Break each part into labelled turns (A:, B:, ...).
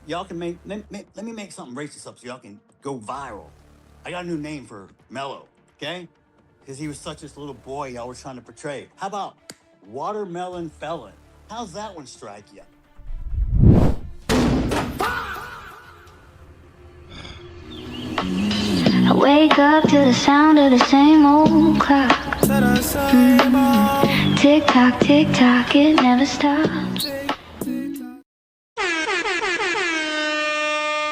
A: y'all can let me make something racist up so y'all can go viral. I got a new name for Mello, okay? Because he was such this little boy y'all was trying to portray. How about Watermelon Felon? How's that one strike you?
B: I wake up to the sound of the same old clock. Tick tock, it never stops.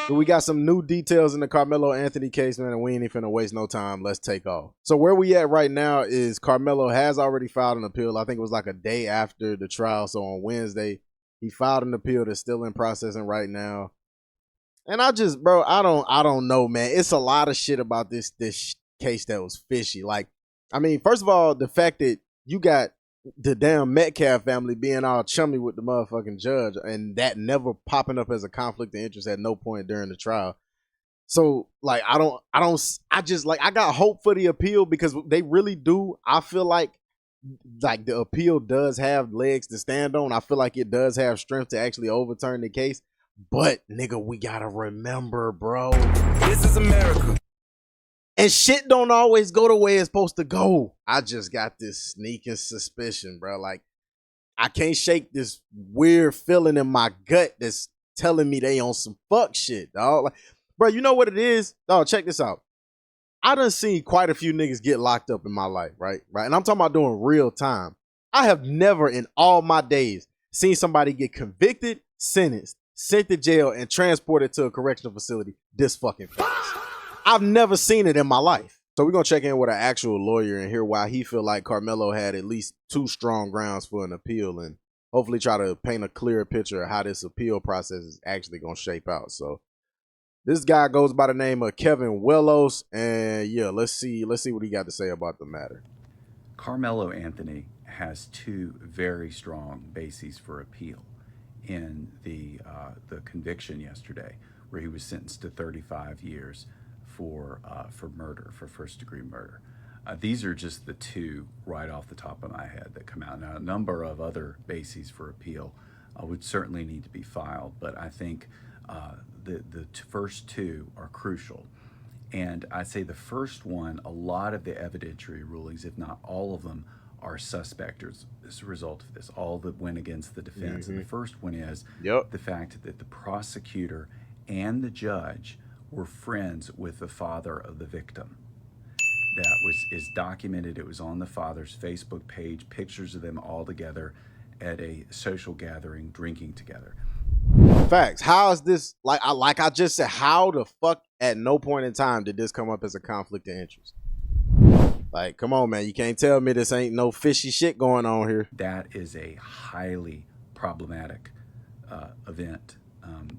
C: We got some new details in the Karmelo Anthony case, man, and we ain't even finna waste no time. Let's take off. So where we at right now is Karmelo has already filed an appeal. I think it was like a day after the trial. So on Wednesday, he filed an appeal that's still in processing right now. And I just, bro, I don't know, man. It's a lot of shit about this case that was fishy. Like, I mean, first of all, the fact that you got the damn Metcalf family being all chummy with the motherfucking judge and that never popping up as a conflict of interest at no point during the trial. So like, I got hope for the appeal because they really do. I feel like the appeal does have legs to stand on. I feel like it does have strength to actually overturn the case. But nigga, we gotta remember, bro,
D: this is America.
C: And shit don't always go the way it's supposed to go. I just got this sneaking suspicion, bro. Like, I can't shake this weird feeling in my gut that's telling me they on some fuck shit, dog. Like, bro, you know what it is? Dog, check this out. I done seen quite a few niggas get locked up in my life, right? And I'm talking about doing real time. I have never in all my days seen somebody get convicted, sentenced, sent to jail, and transported to a correctional facility this fucking fast. I've never seen it in my life. So we're going to check in with an actual lawyer and hear why he feel like Karmelo had at least 2 strong grounds for an appeal and hopefully try to paint a clearer picture of how this appeal process is actually going to shape out. So this guy goes by the name of Kevin Wellos, and yeah, let's see what he got to say about the matter.
E: Karmelo Anthony has 2 very strong bases for appeal in the conviction yesterday, where he was sentenced to 35 years for murder, for first-degree murder. These are just the 2 right off the top of my head that come out. Now, a number of other bases for appeal would certainly need to be filed, but I think the first 2 are crucial. And I'd say the first one, a lot of the evidentiary rulings, if not all of them, are suspect as a result of this, all that went against the defense. Mm-hmm. And the first one is the fact that the prosecutor and the judge were friends with the father of the victim. That is documented. It was on the father's Facebook page, pictures of them all together at a social gathering, drinking together.
C: Facts. How is this, like I just said, how the fuck at no point in time did this come up as a conflict of interest? Like, come on, man. You can't tell me this ain't no fishy shit going on here.
E: That is a highly problematic event,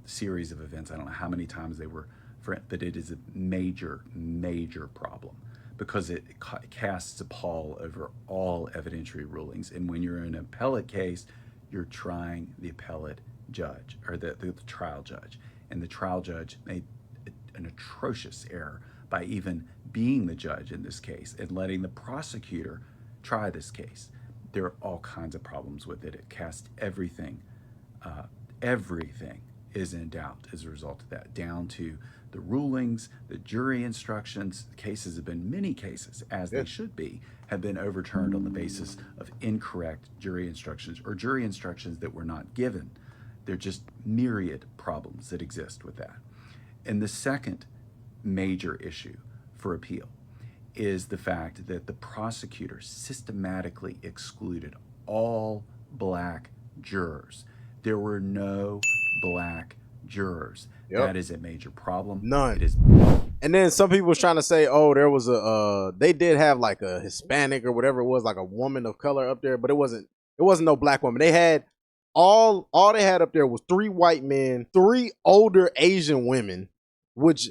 E: series of events. I don't know how many times they were, but it is a major, major problem because it casts a pall over all evidentiary rulings. And when you're in an appellate case, you're trying the appellate judge or the trial judge. And the trial judge made an atrocious error by even being the judge in this case and letting the prosecutor try this case. There are all kinds of problems with it. It casts everything is in doubt as a result of that, down to the rulings, the jury instructions. The cases have been, many cases, as they should be, have been overturned on the basis of incorrect jury instructions or jury instructions that were not given. There are just myriad problems that exist with that. And the second major issue for appeal is the fact that the prosecutor systematically excluded all black jurors. There were no black jurors. That is a major problem.
C: None.
E: It is.
C: And then some people was trying to say, oh, there was they did have like a Hispanic or whatever it was, like a woman of color up there, but it wasn't no black woman. They had all they had up there was 3 white men, 3 older Asian women, which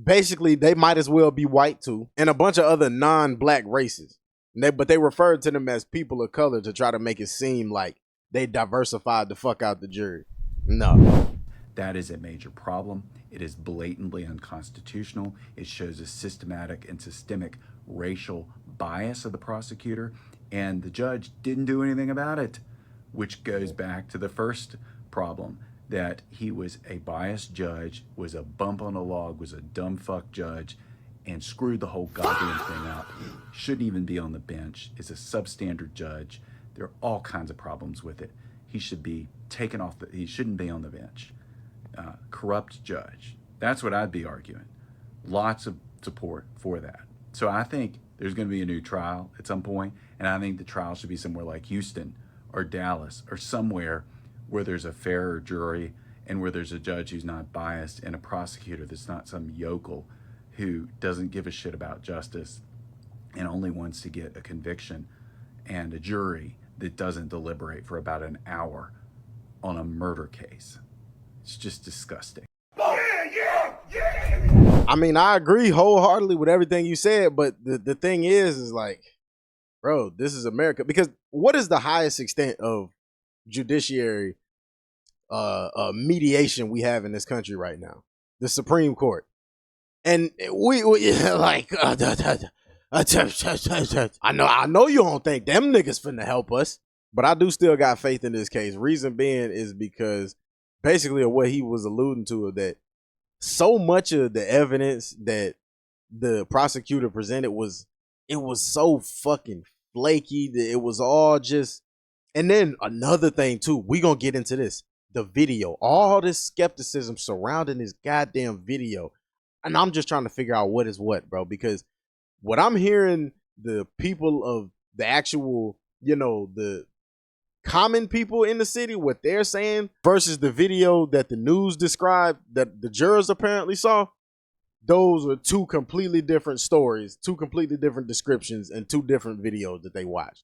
C: basically they might as well be white too, and a bunch of other non-black races. But they referred to them as people of color to try to make it seem like they diversified the fuck out the jury. No.
E: That is a major problem. It is blatantly unconstitutional. It shows a systematic and systemic racial bias of the prosecutor, and the judge didn't do anything about it, which goes back to the first problem that he was a biased judge, was a bump on a log, was a dumb fuck judge, and screwed the whole goddamn thing up. Shouldn't even be on the bench. Is a substandard judge. There are all kinds of problems with it. He should be taken off he shouldn't be on the bench. Corrupt judge. That's what I'd be arguing. Lots of support for that. So I think there's going to be a new trial at some point, and I think the trial should be somewhere like Houston or Dallas or somewhere where there's a fairer jury and where there's a judge who's not biased and a prosecutor that's not some yokel who doesn't give a shit about justice and only wants to get a conviction, and a jury that doesn't deliberate for about an hour on a murder case. It's just disgusting.
C: I mean, I agree wholeheartedly with everything you said, but the thing is like, bro, this is America. Because what is the highest extent of judiciary mediation we have in this country right now? The Supreme Court. And we like, I know you don't think them niggas finna help us, but I do still got faith in this case. Reason being is because basically of what he was alluding to, that so much of the evidence that the prosecutor presented was so fucking flaky that it was all just. And then another thing too, we gonna get into this, the video, all this skepticism surrounding this goddamn video. And I'm just trying to figure out what is what, bro, because what I'm hearing the people of the actual, the common people in the city, what they're saying versus the video that the news described that the jurors apparently saw, those are two completely different stories, two completely different descriptions, and two different videos that they watched.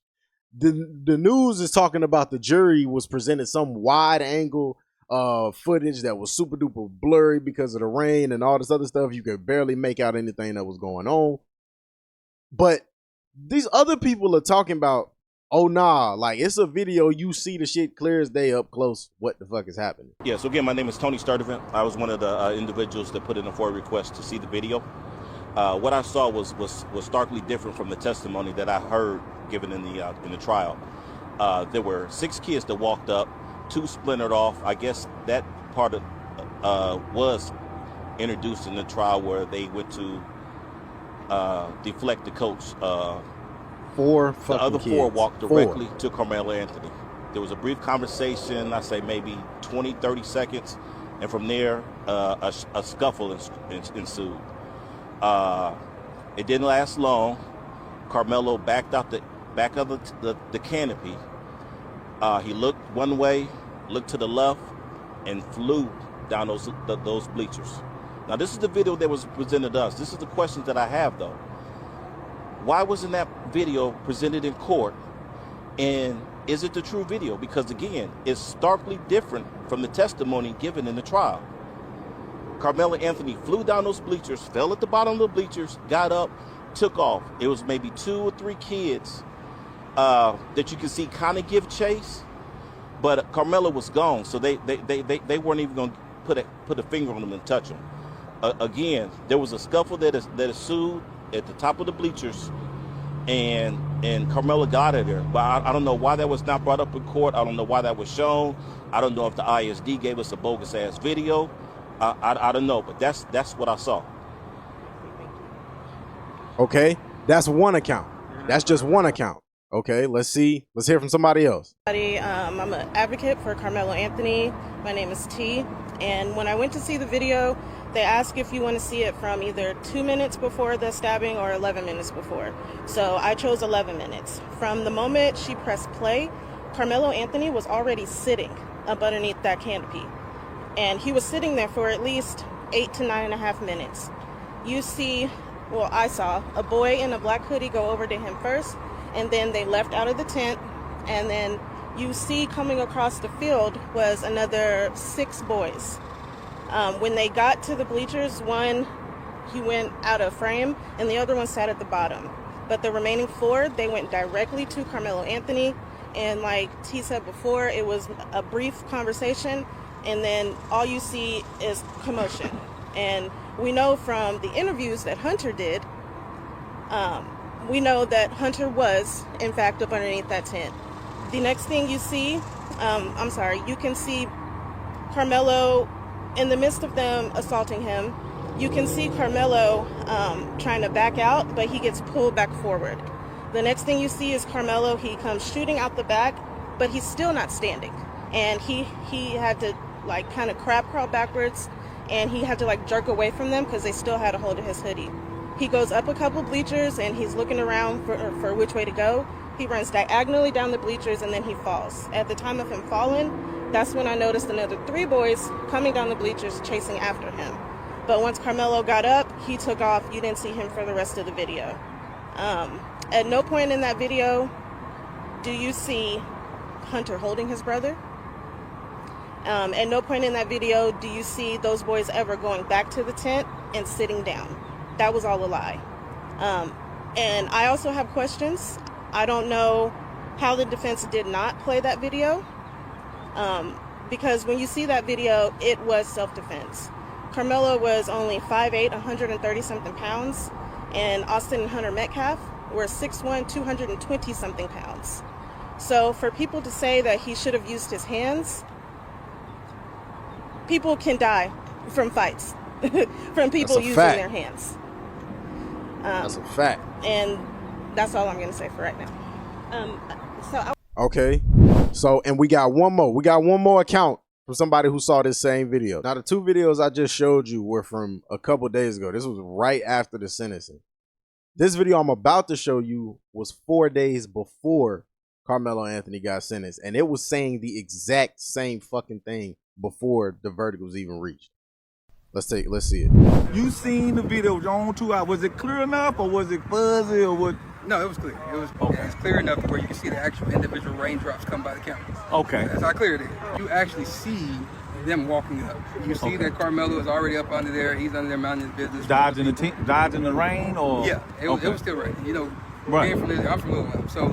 C: The news is talking about the jury was presented some wide angle footage that was super duper blurry because of the rain and all this other stuff. You could barely make out anything that was going on. But these other people are talking about, oh nah, like it's a video, you see the shit clear as day up close. What the fuck is happening?
F: Yeah, so again, my name is Tony Sturdivant. I was one of the individuals that put in a FOIA request to see the video. What I saw was starkly different from the testimony that I heard given in the trial. There were 6 kids that walked up, 2 splintered off. I guess that part of was introduced in the trial where they went to deflect the coach.
C: 4 fucking
F: The other
C: kids.
F: 4 walked directly to Karmelo Anthony. There was a brief conversation, I say maybe 20, 30 seconds, and from there, a scuffle ensued. It didn't last long. Karmelo backed out the canopy. He looked one way, looked to the left, and flew down those bleachers. Now, this is the video that was presented to us. This is the questions that I have, though. Why wasn't that video presented in court? And is it the true video? Because, again, it's starkly different from the testimony given in the trial. Karmelo Anthony flew down those bleachers, fell at the bottom of the bleachers, got up, took off. It was maybe 2 or 3 kids that you can see kind of give chase, but Karmelo was gone, so they weren't even going to put a finger on him and touch him. Again, there was a scuffle that ensued at the top of the bleachers, and Karmelo got out of there. But I don't know why that was not brought up in court. I don't know why that was shown. I don't know if the ISD gave us a bogus ass video. I don't know, but that's what I saw.
C: Okay, that's one account. That's just one account. Okay, let's hear from somebody else.
G: I'm an advocate for Karmelo Anthony. My name is T. And when I went to see the video, they ask if you want to see it from either 2 minutes before the stabbing or 11 minutes before. So I chose 11 minutes. From the moment she pressed play, Karmelo Anthony was already sitting up underneath that canopy. And he was sitting there for at least 8 to 9.5 minutes. I saw a boy in a black hoodie go over to him first, and then they left out of the tent, and then you see coming across the field was another 6 boys. When they got to the bleachers, one, he went out of frame, and the other one sat at the bottom. But the remaining 4, they went directly to Karmelo Anthony, and like T said before, it was a brief conversation, and then all you see is commotion. And we know from the interviews that Hunter did, we know that Hunter was, in fact, up underneath that tent. The next thing you see, you can see Karmelo, in the midst of them assaulting him, you can see Karmelo trying to back out, but he gets pulled back forward. The next thing you see is Karmelo, he comes shooting out the back, but he's still not standing. And he had to like kind of crab crawl backwards, and he had to like jerk away from them because they still had a hold of his hoodie. He goes up a couple bleachers and he's looking around for which way to go. He runs diagonally down the bleachers and then he falls. At the time of him falling, that's when I noticed another 3 boys coming down the bleachers chasing after him. But once Karmelo got up, he took off. You didn't see him for the rest of the video. At no point in that video do you see Hunter holding his brother. At no point in that video do you see those boys ever going back to the tent and sitting down. That was all a lie. And I also have questions. I don't know how the defense did not play that video. Because when you see that video, it was self-defense. Karmelo was only 5'8", 130-something pounds, and Austin and Hunter Metcalf were 6'1", 220-something pounds. So for people to say that he should have used his hands, people can die from fights, from people using their hands.
C: That's a fact.
G: And that's all I'm going to say for right now.
C: Okay. So, and we got one more. We got one more account from somebody who saw this same video. Now, the 2 videos I just showed you were from a couple days ago. This was right after the sentencing. This video I'm about to show you was 4 days before Karmelo Anthony got sentenced. And it was saying the exact same fucking thing before the verdict was even reached. Let's see it.
H: You seen the video with your own 2 eyes. Was it clear enough or was it fuzzy or what?
I: No, it was clear. It was okay. It's clear enough where you can see the actual individual raindrops come by the camera.
H: Okay.
I: That's how clear it is. You actually see them walking up. You see that Karmelo is already up under there. He's under there minding his business.
H: Dodging the rain or?
I: Yeah, it was still raining. You know,
H: right.
I: I'm from Little Elm. So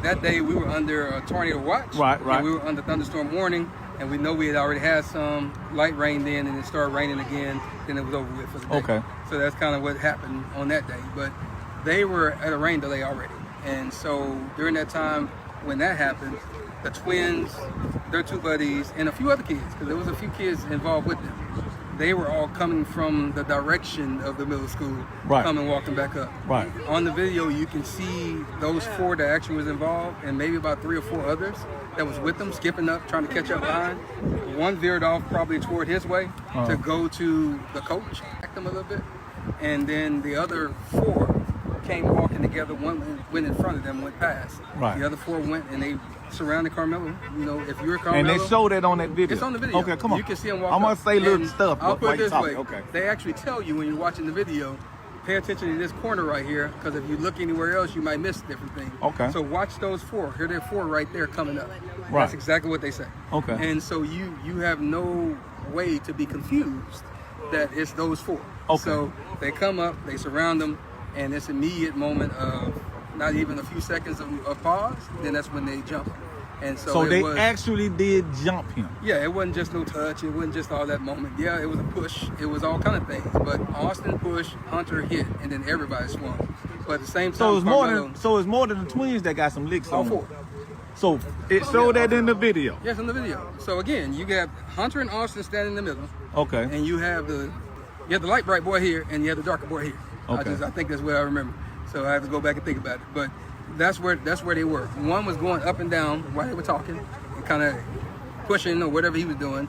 I: that day we were under a tornado watch.
H: Right.
I: And we were under thunderstorm warning. And we know we had already had some light rain then, and it started raining again. Then it was over with for the day.
H: Okay.
I: So that's kind of what happened on that day. But they were at a rain delay already. And so during that time when that happened, the twins, their 2 buddies, and a few other kids, because there was a few kids involved with them, they were all coming from the direction of the middle school, coming walking back up.
H: Right.
I: On the video, you can see those 4 that actually was involved, and maybe about 3 or 4 others that was with them, skipping up, trying to catch up behind. One veered off probably toward his way to go to the coach, back them a little bit, and then the other 4 came walking together. One went in front of them, went past.
H: Right.
I: The other 4 went and they surrounded Karmelo. You know, if you're Karmelo,
H: and they showed that on that video.
I: It's on the video.
H: Okay, come on.
I: You can see them walk.
H: I'm gonna say little
I: and
H: stuff.
I: I'll put it this way.
H: Okay.
I: They actually tell you when you're watching the video, pay attention to this corner right here, because if you look anywhere else, you might miss different things.
H: Okay.
I: So watch those 4. Here they're 4 right there coming up.
H: Right.
I: That's exactly what they say.
H: Okay.
I: And so you have no way to be confused that it's those 4.
H: Okay.
I: So they come up, they surround them, and this immediate moment of not even a few seconds of pause, then that's when they jump. And so
H: they actually did jump him.
I: Yeah, it wasn't just no touch. It wasn't just all that moment. Yeah, it was a push. It was all kind of things. But Austin pushed, Hunter hit, and then everybody swung. But at the same time,
H: So it's more than the twins that got some licks
I: all
H: on
I: 4.
H: them. So it showed that in the video.
I: Yes, in the video. So again, you got Hunter and Austin standing in the middle.
H: Okay.
I: And you have the light bright boy here, and you have the darker boy here.
H: Okay.
I: I think that's what I remember. So I have to go back and think about it. But that's where they were. One was going up and down while they were talking, and kind of pushing or whatever he was doing.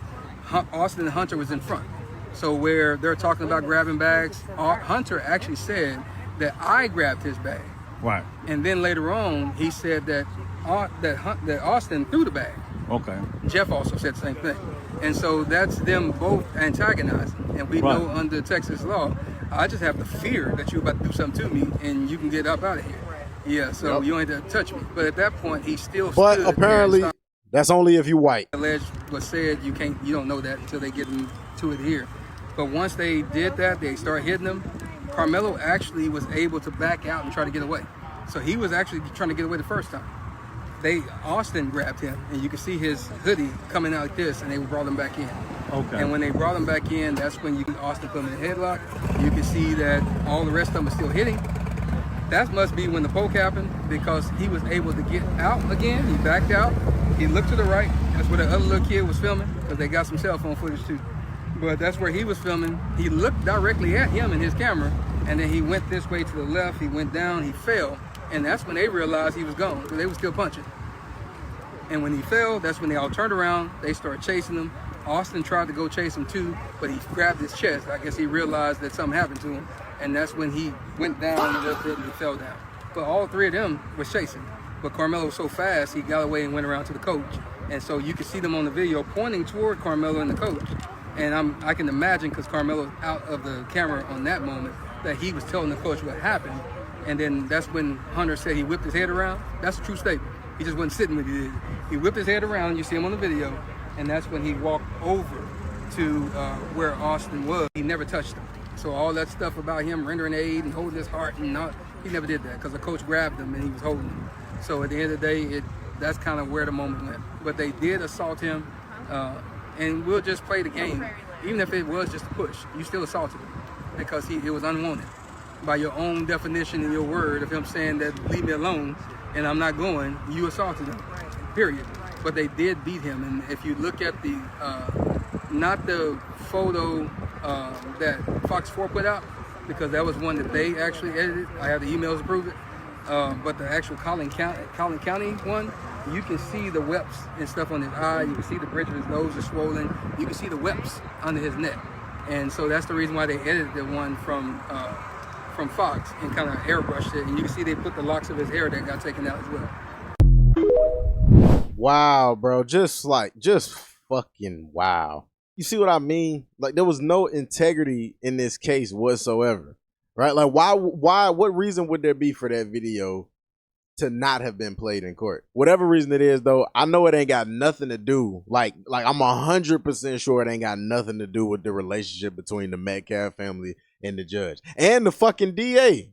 I: Austin and Hunter was in front. So where they're talking about grabbing bags, Hunter actually said that I grabbed his bag.
H: Right.
I: And then later on, he said that Austin threw the bag.
H: Okay.
I: Jeff also said the same thing. And so that's them both antagonizing. And we know under Texas law, I just have the fear that you're about to do something to me and you can get up out of here. Yeah, so you don't have to touch me. But at that point, he still stood.
C: But apparently, that's only if you white.
I: Alleged was said you don't know that until they get into it here. But once they did that, they start hitting him. Karmelo actually was able to back out and try to get away. So he was actually trying to get away the first time. Austin grabbed him, and you can see his hoodie coming out like this, and they brought him back in.
H: Okay.
I: And when they brought him back in, that's when Austin put him in a headlock. You can see that all the rest of them are still hitting. That must be when the poke happened, because he was able to get out again. He backed out. He looked to the right. That's where the other little kid was filming, because they got some cell phone footage too. But that's where he was filming. He looked directly at him in his camera, and then he went this way to the left, he went down, he fell, and that's when they realized he was gone, because they were still punching. And when he fell, that's when they all turned around, they started chasing him. Austin tried to go chase him too, but he grabbed his chest. I guess he realized that something happened to him, and that's when he went down a little bit and he fell down. But all three of them was chasing. But Karmelo was so fast, he got away and went around to the coach. And so you can see them on the video pointing toward Karmelo and the coach. And I can imagine, because Karmelo's out of the camera on that moment, that he was telling the coach what happened. And then that's when Hunter said he whipped his head around. That's a true statement. He just wasn't sitting when he did it. He whipped his head around, you see him on the video, and that's when he walked over to where Austin was. He never touched him. So all that stuff about him rendering aid and holding his heart, and all, he never did that, because the coach grabbed him and he was holding him. So at the end of the day, that's kind of where the moment went. But they did assault him, and we'll just play the game. Even if it was just a push, you still assaulted him, because it was unwanted. By your own definition in your word of him saying that, leave me alone, and I'm not going, you assaulted him, period. But they did beat him, and if you look at the, not the photo that Fox 4 put out, because that was one that they actually edited, I have the emails to prove it, but the actual Collin County one, you can see the webs and stuff on his eye, you can see the bridge of his nose is swollen, you can see the webs under his neck. And so that's the reason why they edited the one from Fox and kind of airbrushed it, and you can see they put the locks of his hair that got taken out as well.
C: Wow, bro. Just fucking wow. You see what I mean? Like, there was no integrity in this case whatsoever, right? Like, what reason would there be for that video to not have been played in court? Whatever reason it is, though, I know it ain't got nothing to do, like I'm 100% sure it ain't got nothing to do with the relationship between the Metcalf family and the judge and the fucking DA.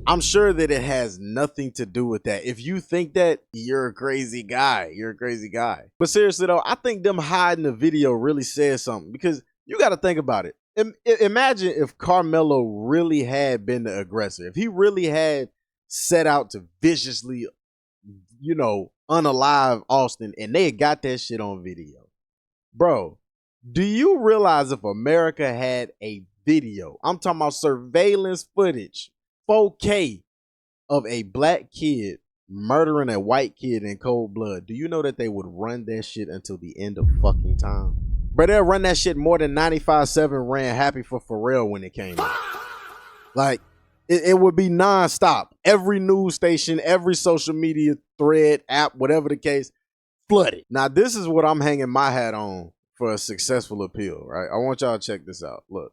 C: I'm sure that it has nothing to do with that. If you think that, you're a crazy guy. You're a crazy guy. But seriously though, I think them hiding the video really says something, because you got to think about it. Imagine if Karmelo really had been the aggressor. If he really had set out to viciously, unalive Austin, and they had got that shit on video. Bro, do you realize if America had a video, I'm talking about surveillance footage, 4K, of a black kid murdering a white kid in cold blood, do you know that they would run that shit until the end of fucking time? Bro, they'll run that shit more than 95.7 ran Happy for Pharrell when it came out. Like, it would be nonstop. Every news station, every social media thread, app, whatever the case, flooded. Now, this is what I'm hanging my hat on for a successful appeal, right? I want y'all to check this out. Look.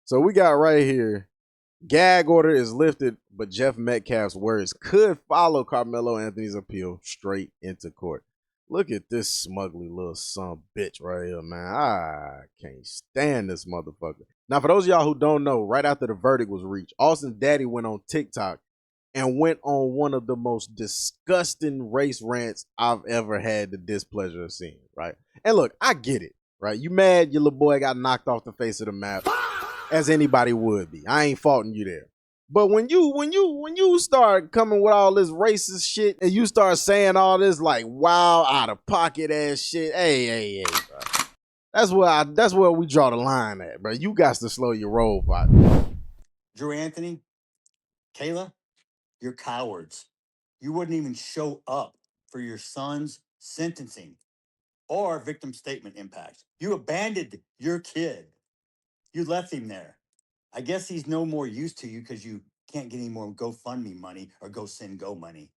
C: So we got right here, gag order is lifted, but Jeff Metcalf's words could follow Karmelo Anthony's appeal straight into court. Look at this smugly little son of a bitch right here, man. I can't stand this motherfucker. Now, for those of y'all who don't know, right after the verdict was reached, Austin's daddy went on TikTok and went on one of the most disgusting race rants I've ever had the displeasure of seeing, right? And look, I get it, right? You mad your little boy got knocked off the face of the map, as anybody would be. I ain't faulting you there. But when you start coming with all this racist shit and you start saying all this like wild out of pocket ass shit, hey, bro. That's where we draw the line at, bro. You got to slow your roll, partner.
A: Drew Anthony, Kayla, you're cowards. You wouldn't even show up for your son's sentencing or victim statement impact. You abandoned your kid. You left him there. I guess he's no more use to you because you can't get any more GoFundMe money or GoSendGo money.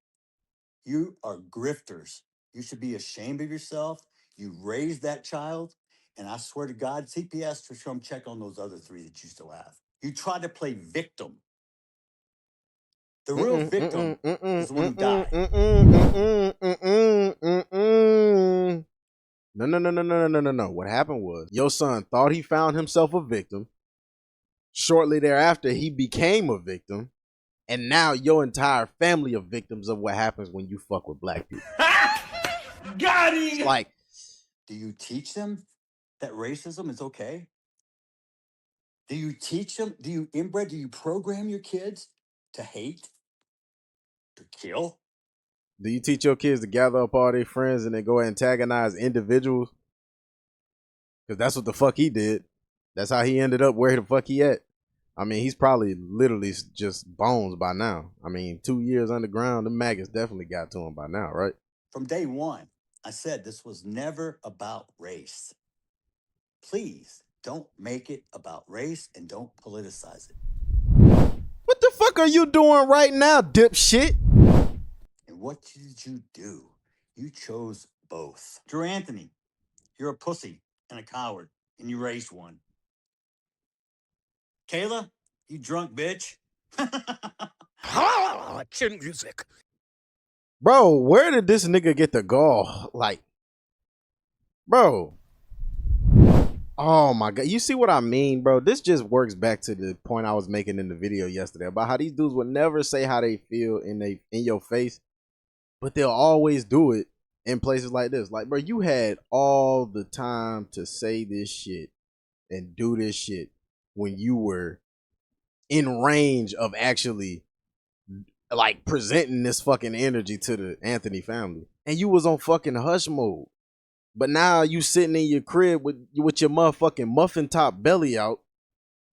A: You are grifters. You should be ashamed of yourself. You raised that child. And I swear to God, CPS should come check on those other three that you still have. You tried to play victim. The real victim is the one who died.
C: No. What happened was your son thought he found himself a victim. Shortly thereafter, he became a victim. And now your entire family of victims of what happens when you fuck with black people.
A: Got him!
C: Like,
A: do you teach them that racism is okay? Do you teach them? Do you program your kids to hate? To kill?
C: Do you teach your kids to gather up all their friends and then go antagonize individuals? Because that's what the fuck he did. That's how he ended up where the fuck he at. I mean, he's probably literally just bones by now. I mean, 2 years underground, the maggots definitely got to him by now, right?
A: From day one, I said this was never about race. Please don't make it about race and don't politicize it.
C: What the fuck are you doing right now, dipshit?
A: And what did you do? You chose both. Drew Anthony, you're a pussy and a coward, and you raised one. Kayla, you drunk bitch.
D: Chin music.
C: Bro, where did this nigga get the gall? Like, bro. Oh my God. You see what I mean, bro? This just works back to the point I was making in the video yesterday about how these dudes would never say how they feel in your face, but they'll always do it in places like this. Like, bro, you had all the time to say this shit and do this shit when you were in range of actually like presenting this fucking energy to the Anthony family. And you was on fucking hush mode. But now you sitting in your crib with your motherfucking muffin top belly out,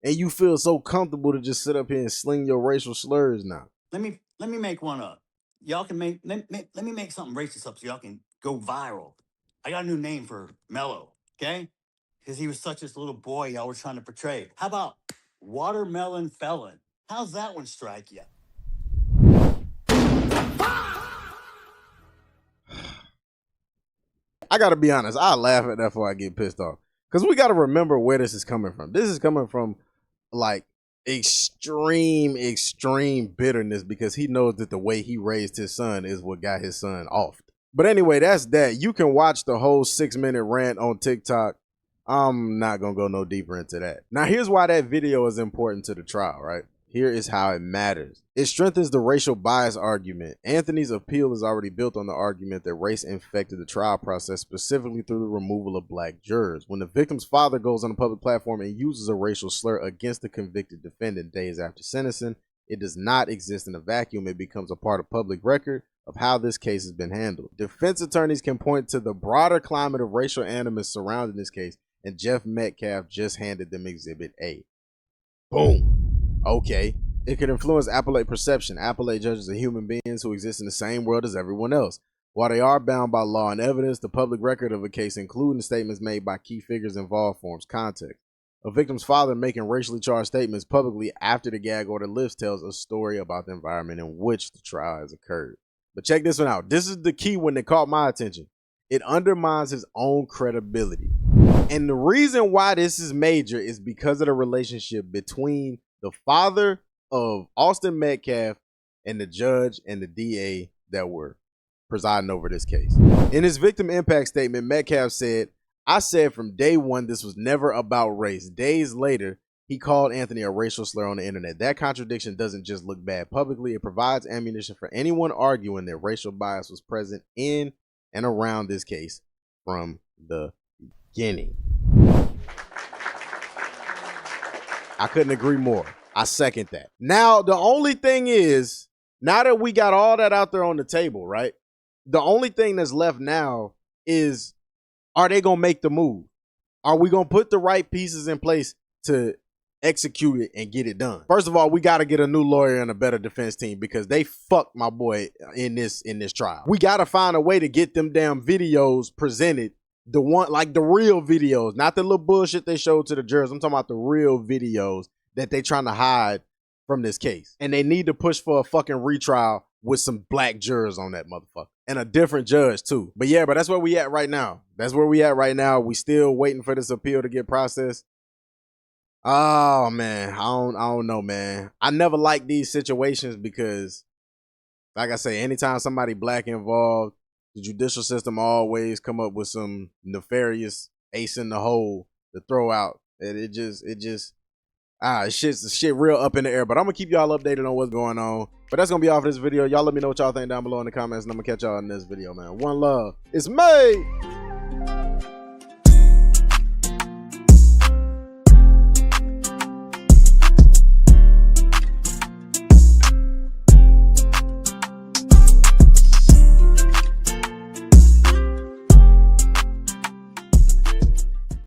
C: and you feel so comfortable to just sit up here and sling your racial slurs now.
A: Let me make one up. Y'all can let me make something racist up so y'all can go viral. I got a new name for Mello, okay? Because he was such this little boy y'all were trying to portray. How about watermelon felon? How's that one strike you?
C: I gotta be honest, I laugh at that before I get pissed off. Because we gotta remember where this is coming from. This is coming from like extreme bitterness because he knows that the way he raised his son is what got his son off. But anyway, that's that. You can watch the whole 6-minute rant on TikTok. I'm not gonna go no deeper into that. Now here's why that video is important to the trial, right? Here is how it matters. It strengthens the racial bias argument. Anthony's appeal is already built on the argument that race infected the trial process, specifically through the removal of black jurors. When the victim's father goes on a public platform and uses a racial slur against the convicted defendant days after sentencing, it does not exist in a vacuum. It becomes a part of public record of how this case has been handled. Defense attorneys can point to the broader climate of racial animus surrounding this case, and Jeff Metcalf just handed them Exhibit A. Boom. Okay, it could influence appellate perception. Appellate judges are human beings who exist in the same world as everyone else. While they are bound by law and evidence, the public record of a case, including statements made by key figures involved, forms context. A victim's father making racially charged statements publicly after the gag order lifts tells a story about the environment in which the trial has occurred. But check this one out. This is the key one that caught my attention. It undermines his own credibility. And the reason why this is major is because of the relationship between the father of Austin Metcalf and the judge and the DA that were presiding over this case. In his victim impact statement, Metcalf said, "I said from day one this was never about race." Days later, he called Anthony a racial slur on the internet. That contradiction doesn't just look bad publicly, it provides ammunition for anyone arguing that racial bias was present in and around this case from the beginning. I couldn't agree more. I second that. Now, the only thing is, now that we got all that out there on the table, right? The only thing that's left now is, are they going to make the move? Are we going to put the right pieces in place to execute it and get it done? First of all, we got to get a new lawyer and a better defense team because they fucked my boy in this trial. We got to find a way to get them damn videos presented. The one, like the real videos, not the little bullshit they showed to the jurors. I'm talking about the real videos that they trying to hide from this case. And they need to push for a fucking retrial with some black jurors on that motherfucker. And a different judge too. But yeah, but that's where we at right now. That's where we at right now. We still waiting for this appeal to get processed. Oh man, I don't know, man. I never like these situations because, like I say, anytime somebody black involved, the judicial system always come up with some nefarious ace in the hole to throw out. Shit real up in the air. But I'm gonna keep y'all updated on what's going on. But that's gonna be all for this video. Y'all let me know what y'all think down below in the comments, and I'm gonna catch y'all in this video, man. One love. It's made.